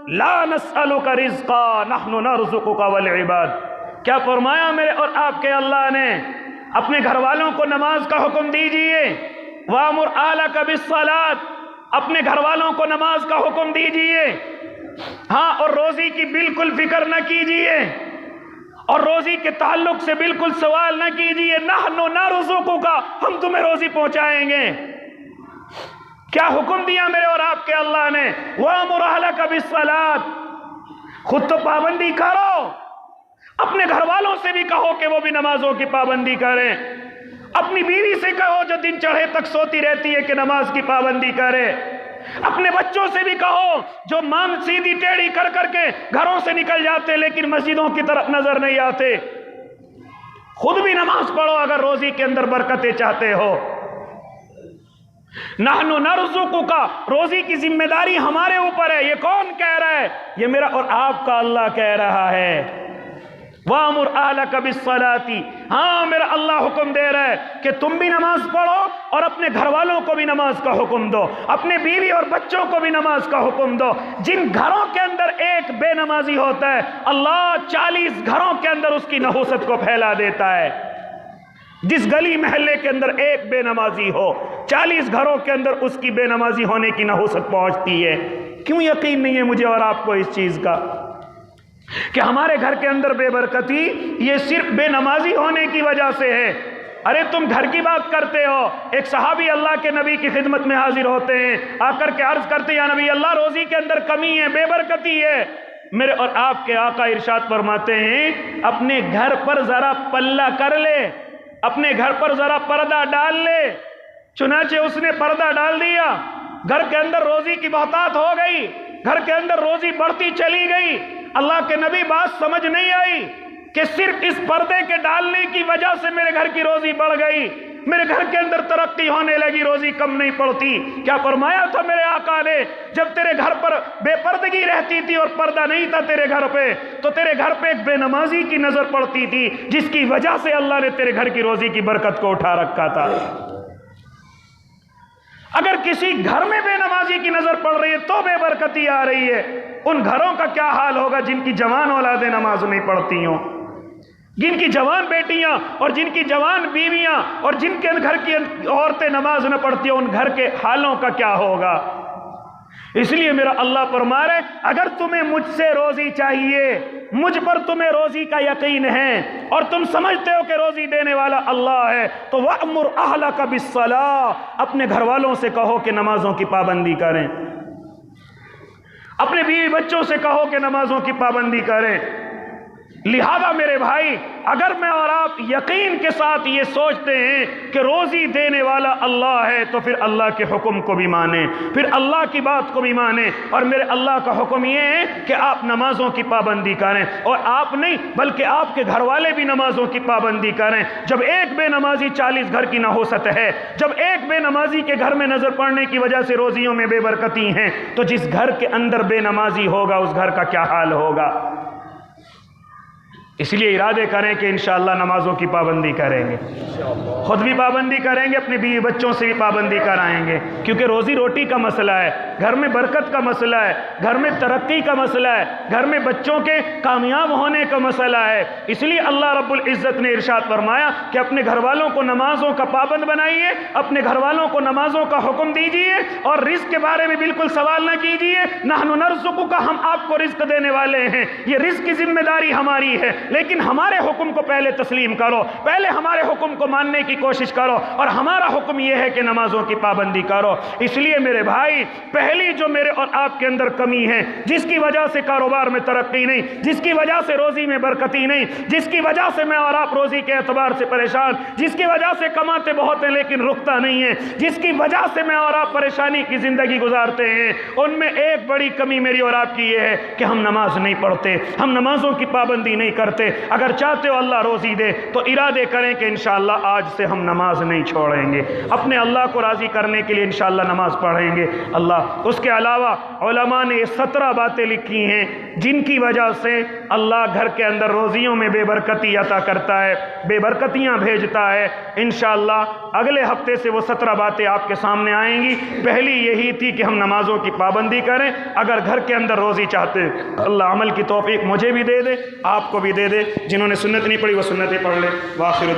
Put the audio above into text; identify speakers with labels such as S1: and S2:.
S1: لا نسألک رزقا نحن نرزقک والعباد۔ کیا فرمایا میرے اور آپ کے اللہ نے؟ اپنے گھر والوں کو نماز کا حکم دیجئے، وامر اہلک بالصلاۃ، اپنے گھر والوں کو نماز کا حکم دیجئے، ہاں، اور روزی کی بالکل فکر نہ کیجئے، اور روزی کے تعلق سے بالکل سوال نہ کیجئے، نحن نرزقک، ہم تمہیں روزی پہنچائیں گے۔ کیا حکم دیا میرے اور آپ کے اللہ نے؟ وامر اہلک بالصلاۃ، خود تو پابندی کرو، اپنے گھر والوں سے بھی کہو کہ وہ بھی نمازوں کی پابندی کریں، اپنی بیوی سے کہو جو دن چڑھے تک سوتی رہتی ہے کہ نماز کی پابندی کرے، اپنے بچوں سے بھی کہو جو مان سیدھی ٹیڑھی کر کر کے گھروں سے نکل جاتے لیکن مسجدوں کی طرف نظر نہیں آتے، خود بھی نماز پڑھو اگر روزی کے اندر برکتیں چاہتے ہو۔ نحن نرزقک، روزی کی ذمہ داری ہمارے اوپر ہے۔ یہ کون کہہ رہا ہے؟ یہ میرا اور آپ کا اللہ کہہ رہا ہے۔ وامر اہلک بالصلاۃ، ہاں میرا اللہ حکم دے رہا ہے کہ تم بھی نماز پڑھو اور اپنے گھر والوں کو بھی نماز کا حکم دو، اپنے بیوی اور بچوں کو بھی نماز کا حکم دو۔ جن گھروں کے اندر ایک بے نمازی ہوتا ہے، اللہ 40 گھروں کے اندر اس کی نحوست کو پھیلا دیتا ہے۔ جس گلی محلے کے اندر ایک بے نمازی ہو، 40 گھروں کے اندر اس کی بے نمازی ہونے کی نحوست پہنچتی ہے۔ کیوں یقین نہیں ہے مجھے اور آپ کو اس چیز کا کہ ہمارے گھر کے اندر بے برکتی یہ صرف بے نمازی ہونے کی وجہ سے ہے؟ ارے تم گھر کی بات کرتے ہو، ایک صحابی اللہ کے نبی کی خدمت میں حاضر ہوتے ہیں، آ کر کے عرض کرتے ہیں یا نبی اللہ روزی کے اندر کمی ہے، بے برکتی ہے۔ میرے اور آپ کے آقا ارشاد فرماتے ہیں اپنے گھر پر ذرا پلہ کر لے، اپنے گھر پر ذرا پردہ ڈال لے۔ چنانچہ اس نے پردہ ڈال دیا، گھر کے اندر روزی کی بہتات ہو گئی، گھر کے اندر روزی بڑھتی چلی گئی۔ اللہ کے نبی بات سمجھ نہیں آئی کہ صرف اس پردے کے ڈالنے کی وجہ سے میرے گھر کی روزی بڑھ گئی، میرے گھر کے اندر ترقی ہونے لگی، روزی کم نہیں پڑتی۔ کیا فرمایا تھا میرے آقا نے؟ جب تیرے گھر پر بے پردگی رہتی تھی اور پردہ نہیں تھا تیرے گھر پہ، تو تیرے گھر پہ ایک بے نمازی کی نظر پڑتی تھی جس کی وجہ سے اللہ نے تیرے گھر کی روزی کی برکت کو اٹھا رکھا تھا۔ اگر کسی گھر میں بے نمازی کی نظر پڑ رہی ہے تو بے برکتی آ رہی ہے، ان گھروں کا کیا حال ہوگا جن کی جوان اولادیں نماز نہیں پڑھتی ہوں، جن کی جوان بیٹیاں اور جن کی جوان بیویاں اور جن کے گھر کی عورتیں نماز نہ پڑھتی ہوں، ان گھر کے حالوں کا کیا ہوگا؟ اس لیے میرا اللہ فرما رہے اگر تمہیں مجھ سے روزی چاہیے، مجھ پر تمہیں روزی کا یقین ہے اور تم سمجھتے ہو کہ روزی دینے والا اللہ ہے، تو وَأْمُرْ أَهْلَكَ بِالصَّلَاةِ، اپنے گھر والوں سے کہو کہ نمازوں کی پابندی کریں، اپنے بیوی بچوں سے کہو کہ نمازوں کی پابندی کریں۔ لہذا میرے بھائی اگر میں اور آپ یقین کے ساتھ یہ سوچتے ہیں کہ روزی دینے والا اللہ ہے تو پھر اللہ کے حکم کو بھی مانیں، پھر اللہ کی بات کو بھی مانیں، اور میرے اللہ کا حکم یہ ہے کہ آپ نمازوں کی پابندی کریں، اور آپ نہیں بلکہ آپ کے گھر والے بھی نمازوں کی پابندی کریں۔ جب ایک بے نمازی 40 گھر کی نحوست ہے، جب ایک بے نمازی کے گھر میں نظر پڑنے کی وجہ سے روزیوں میں بے برکتی ہیں، تو جس گھر کے اندر بے نمازی ہوگا اس گھر کا کیا حال ہوگا؟ اس لیے ارادے کریں کہ انشاءاللہ نمازوں کی پابندی کریں گے، خود بھی پابندی کریں گے، اپنے بیوی بچوں سے بھی پابندی کرائیں گے، کیونکہ روزی روٹی کا مسئلہ ہے، گھر میں برکت کا مسئلہ ہے، گھر میں ترقی کا مسئلہ ہے، گھر میں بچوں کے کامیاب ہونے کا مسئلہ ہے۔ اس لیے اللہ رب العزت نے ارشاد فرمایا کہ اپنے گھر والوں کو نمازوں کا پابند بنائیے، اپنے گھر والوں کو نمازوں کا حکم دیجیے، اور رزق کے بارے میں بالکل سوال نہ کیجیے۔ نحن نرزقک، ہم آپ کو رزق دینے والے ہیں، یہ رزق کی ذمہ داری ہماری ہے، لیکن ہمارے حکم کو پہلے تسلیم کرو، پہلے ہمارے حکم کو ماننے کی کوشش کرو، اور ہمارا حکم یہ ہے کہ نمازوں کی پابندی کرو۔ اس لیے میرے بھائی پہلی جو میرے اور آپ کے اندر کمی ہے، جس کی وجہ سے کاروبار میں ترقی نہیں، جس کی وجہ سے روزی میں برکتی نہیں، جس کی وجہ سے میں اور آپ روزی کے اعتبار سے پریشان، جس کی وجہ سے کماتے بہت ہیں لیکن رکتا نہیں ہے، جس کی وجہ سے میں اور آپ پریشانی کی زندگی گزارتے ہیں، ان میں ایک بڑی کمی میری اور آپ کی یہ ہے کہ ہم نماز نہیں پڑھتے، ہم نمازوں کی پابندی نہیں کرتے۔ اگر چاہتے ہو اللہ روزی دے تو ارادے کریں کہ انشاءاللہ آج سے ہم نماز نہیں چھوڑیں گے، اپنے اللہ کو راضی کرنے کے لیے انشاءاللہ نماز پڑھیں گے۔ اللہ اس کے علاوہ علماء نے 17 باتیں لکھی ہیں جن کی وجہ سے اللہ گھر کے اندر روزیوں میں بے برکتی عطا کرتا ہے، بے برکتیاں بھیجتا ہے۔ انشاءاللہ اگلے ہفتے سے وہ 17 باتیں آپ کے سامنے آئیں گی۔ پہلی یہی تھی کہ ہم نمازوں کی پابندی کریں، اگر گھر کے اندر روزی چاہتے ہیں اللہ عمل کی توفیق مجھے بھی دے دے، آپ کو بھی دے دے، جنہوں نے سنت نہیں پڑھی وہ سنتیں پڑھ لیں۔ وآخر دعوانا